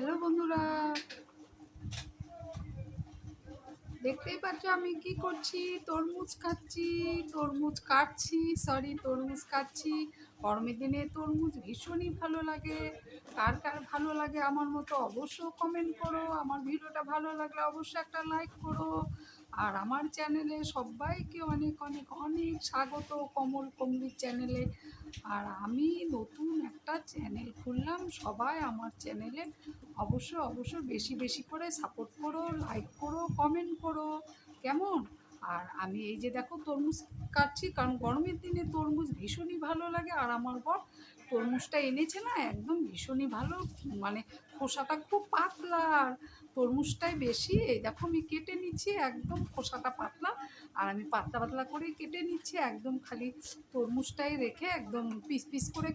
Hello বন্ধুরা, দেখতেই পাচ্ছ আমি কি করছি। তরমুজ খাচ্ছি, তরমুজ কাটছি, তরমুজ কাটছি। গরমের দিনে তরমুজ ভীষণই ভালো লাগে। কার কার ভালো লাগে আমার মতো অবশ্য কমেন্ট করো। আমার ভিডিওটা ভালো লাগলে অবশ্যই একটা লাইক করো। আর আমার চ্যানেলে সবাইকে অনেক অনেক অনেক স্বাগত, কমল কমলির চ্যানেলে। আর আমি নতুন একটা চ্যানেল খুললাম, সবাই আমার চ্যানেলে অবশ্যই বেশি বেশি করে সাপোর্ট করো, লাইক করো, কমেন্ট করো, কেমন? আর আমি এই যে দেখো তরমুজ কাটছি, কারণ গরমের দিনে তরমুজ ভীষণই ভালো লাগে। আর আমার বর তরমুজটা এনেছে না, একদম ভীষণই ভালো, মানে খোসাটা খুব পাতলা আর তরমুজটাই বেশি। এই দেখো আমি কেটে নিচ্ছি, একদম খোসাটা পাতলা। আর আমি পাতলা পাতলা করেই কেটে নিচ্ছি, একদম খালি তরমুজটাই রেখে একদম পিস পিস করে